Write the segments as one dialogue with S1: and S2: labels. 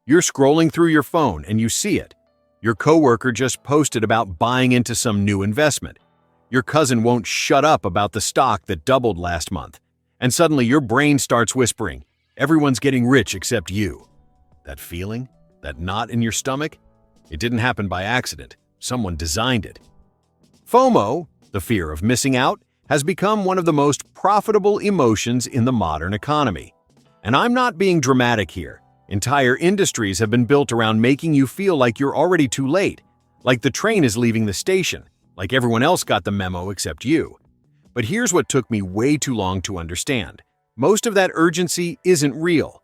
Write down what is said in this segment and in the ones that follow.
S1: You're scrolling through your phone and you see it. Your coworker just posted about buying into some new investment. Your cousin won't shut up about the stock that doubled last month. And suddenly your brain starts whispering, everyone's getting rich except you. That feeling? That knot in your stomach? It didn't happen by accident. Someone designed it. FOMO, the fear of missing out, has become one of the most profitable emotions in the modern economy. And I'm not being dramatic here. Entire industries have been built around making you feel like you're already too late, like the train is leaving the station, like everyone else got the memo except you. But here's what took me way too long to understand. Most of that urgency isn't real.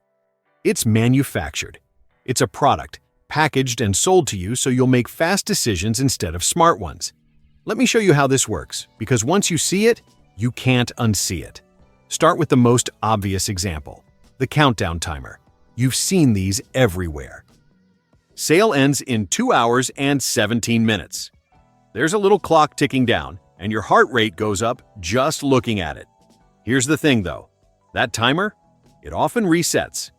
S1: It's manufactured. It's a product, packaged and sold to you so you'll make fast decisions instead of smart ones. Let me show you how this works, because once you see it, you can't unsee it. Start with the most obvious example, the countdown timer. You've seen these everywhere. Sale ends in 2 hours and 17 minutes. There's a little clock ticking down, and your heart rate goes up just looking at it. Here's the thing though, that timer, it often resets.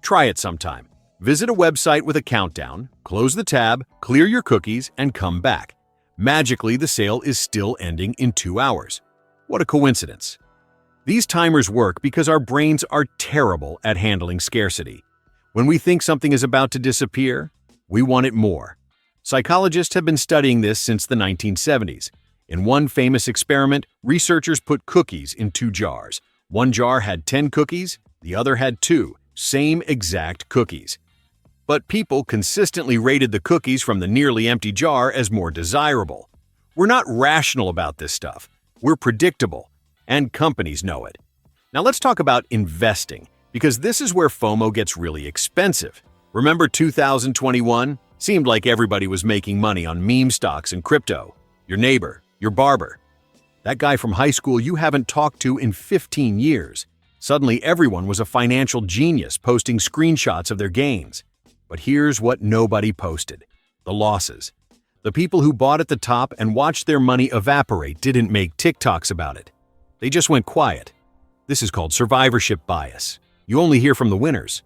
S1: Try it sometime. Visit a website with a countdown, close the tab, clear your cookies, and come back. Magically, the sale is still ending in 2 hours. What a coincidence. These timers work because our brains are terrible at handling scarcity. When we think something is about to disappear, we want it more. Psychologists have been studying this since the 1970s. In one famous experiment, researchers put cookies in 2 jars. One jar had 10 cookies, the other had 2, same exact cookies. But people consistently rated the cookies from the nearly empty jar as more desirable. We're not rational about this stuff. We're predictable, and companies know it. Now let's talk about investing, because this is where FOMO gets really expensive. Remember 2021? Seemed like everybody was making money on meme stocks and crypto. Your neighbor, your barber, that guy from high school you haven't talked to in 15 years. Suddenly everyone was a financial genius posting screenshots of their gains. But here's what nobody posted: the losses. The people who bought at the top and watched their money evaporate didn't make TikToks about it. They just went quiet. This is called survivorship bias. You only hear from the winners.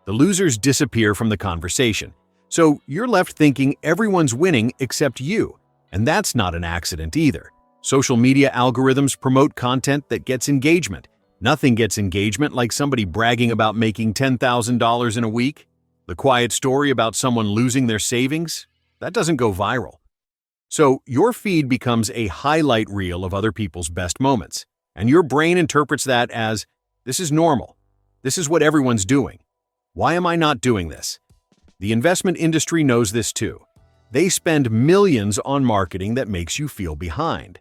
S1: The losers disappear from the conversation. So you're left thinking everyone's winning except you. And that's not an accident either. Social media algorithms promote content that gets engagement. Nothing gets engagement like somebody bragging about making $10,000 in a week. The quiet story about someone losing their savings, that doesn't go viral. So your feed becomes a highlight reel of other people's best moments. And your brain interprets that as, this is normal. This is what everyone's doing. Why am I not doing this? The investment industry knows this too. They spend millions on marketing that makes you feel behind.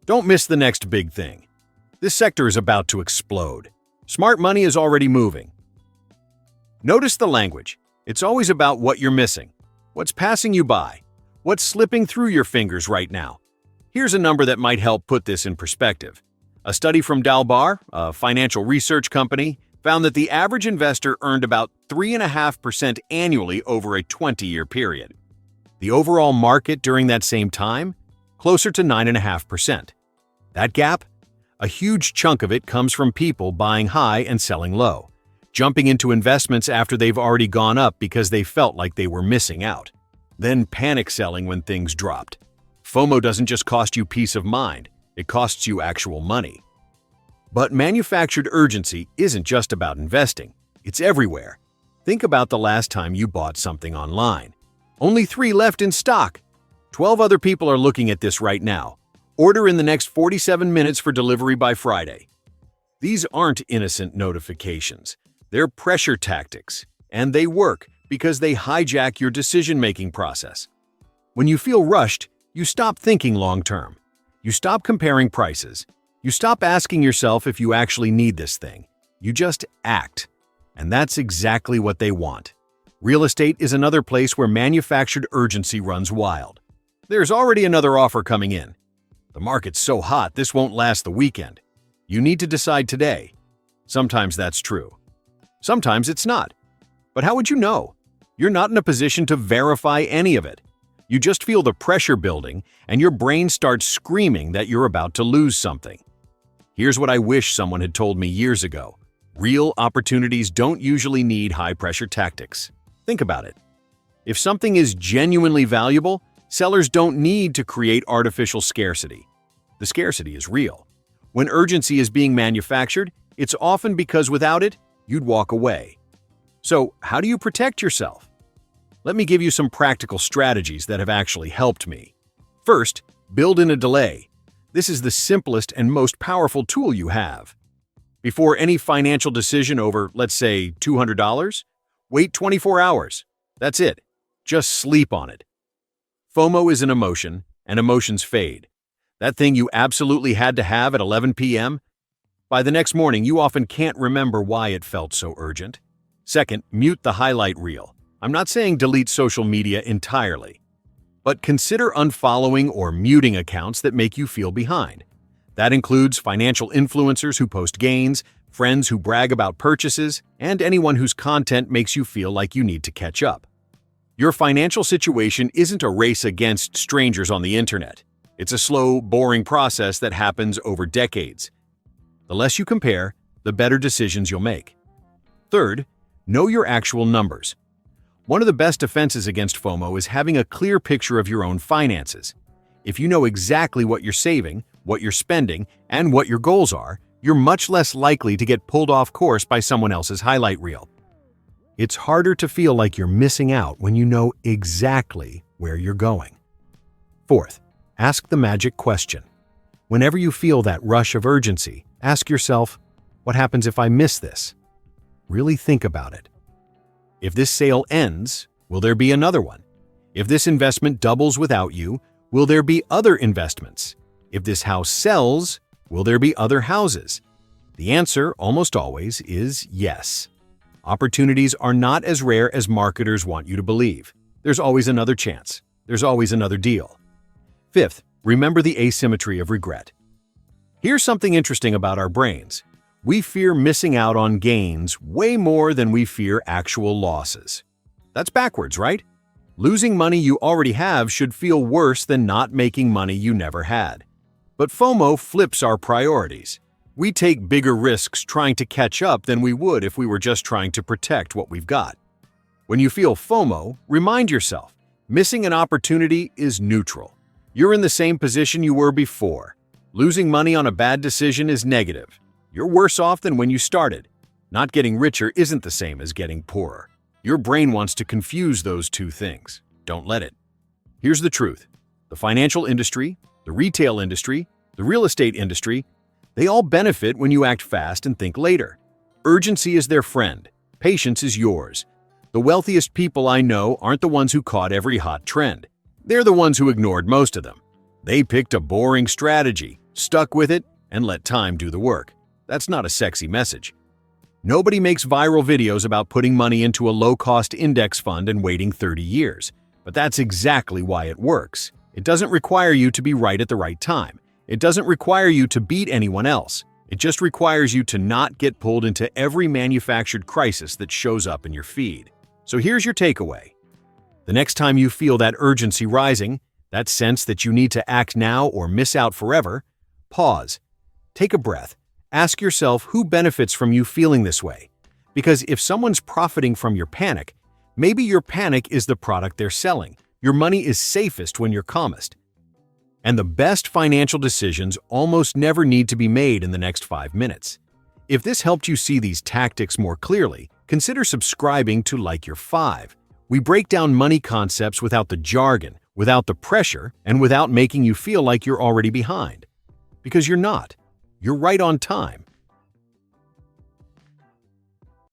S1: Don't miss the next big thing. This sector is about to explode. Smart money is already moving. Notice the language. It's always about what you're missing, what's passing you by, what's slipping through your fingers right now. Here's a number that might help put this in perspective. A study from Dalbar, a financial research company, found that the average investor earned about 3.5% annually over a 20-year period. The overall market during that same time? Closer to 9.5%. That gap? A huge chunk of it comes from people buying high and selling low, jumping into investments after they've already gone up because they felt like they were missing out, then panic selling when things dropped. FOMO doesn't just cost you peace of mind, it costs you actual money. But manufactured urgency isn't just about investing, it's everywhere. Think about the last time you bought something online. Only 3 left in stock. 12 other people are looking at this right now. Order in the next 47 minutes for delivery by Friday. These aren't innocent notifications. They're pressure tactics, and they work because they hijack your decision-making process. When you feel rushed, you stop thinking long-term. You stop comparing prices. You stop asking yourself if you actually need this thing. You just act. And that's exactly what they want. Real estate is another place where manufactured urgency runs wild. There's already another offer coming in. The market's so hot, this won't last the weekend. You need to decide today. Sometimes that's true. Sometimes it's not. But how would you know? You're not in a position to verify any of it. You just feel the pressure building, and your brain starts screaming that you're about to lose something. Here's what I wish someone had told me years ago. Real opportunities don't usually need high-pressure tactics. Think about it. If something is genuinely valuable, sellers don't need to create artificial scarcity. The scarcity is real. When urgency is being manufactured, it's often because without it, you'd walk away. So, how do you protect yourself? Let me give you some practical strategies that have actually helped me. First, build in a delay. This is the simplest and most powerful tool you have. Before any financial decision over, let's say, $200, wait 24 hours. That's it. Just sleep on it. FOMO is an emotion, and emotions fade. That thing you absolutely had to have at 11 p.m., by the next morning you often can't remember why it felt so urgent. Second, mute the highlight reel. I'm not saying delete social media entirely, but consider unfollowing or muting accounts that make you feel behind. That includes financial influencers who post gains, friends who brag about purchases, and anyone whose content makes you feel like you need to catch up. Your financial situation isn't a race against strangers on the internet. It's a slow, boring process that happens over decades. The less you compare, the better decisions you'll make. Third, know your actual numbers. One of the best defenses against FOMO is having a clear picture of your own finances. If you know exactly what you're saving, what you're spending, and what your goals are, you're much less likely to get pulled off course by someone else's highlight reel. It's harder to feel like you're missing out when you know exactly where you're going. Fourth, ask the magic question. Whenever you feel that rush of urgency, ask yourself, what happens if I miss this? Really think about it. If this sale ends, will there be another one? If this investment doubles without you, will there be other investments? If this house sells, will there be other houses? The answer, almost always, is yes. Opportunities are not as rare as marketers want you to believe. There's always another chance. There's always another deal. Fifth, remember the asymmetry of regret. Here's something interesting about our brains. We fear missing out on gains way more than we fear actual losses. That's backwards, right? Losing money you already have should feel worse than not making money you never had. But FOMO flips our priorities. We take bigger risks trying to catch up than we would if we were just trying to protect what we've got. When you feel FOMO, remind yourself, missing an opportunity is neutral. You're in the same position you were before. Losing money on a bad decision is negative. You're worse off than when you started. Not getting richer isn't the same as getting poorer. Your brain wants to confuse those two things. Don't let it. Here's the truth. The financial industry, the retail industry, the real estate industry, they all benefit when you act fast and think later. Urgency is their friend. Patience is yours. The wealthiest people I know aren't the ones who caught every hot trend. They're the ones who ignored most of them. They picked a boring strategy, stuck with it, and let time do the work. That's not a sexy message. Nobody makes viral videos about putting money into a low-cost index fund and waiting 30 years. But that's exactly why it works. It doesn't require you to be right at the right time. It doesn't require you to beat anyone else. It just requires you to not get pulled into every manufactured crisis that shows up in your feed. So here's your takeaway. The next time you feel that urgency rising, that sense that you need to act now or miss out forever, pause. Take a breath. Ask yourself who benefits from you feeling this way. Because if someone's profiting from your panic, maybe your panic is the product they're selling. Your money is safest when you're calmest. And the best financial decisions almost never need to be made in the next 5 minutes. If this helped you see these tactics more clearly, consider subscribing to Like Your 5. We break down money concepts without the jargon, without the pressure, and without making you feel like you're already behind. Because you're not. You're right on time.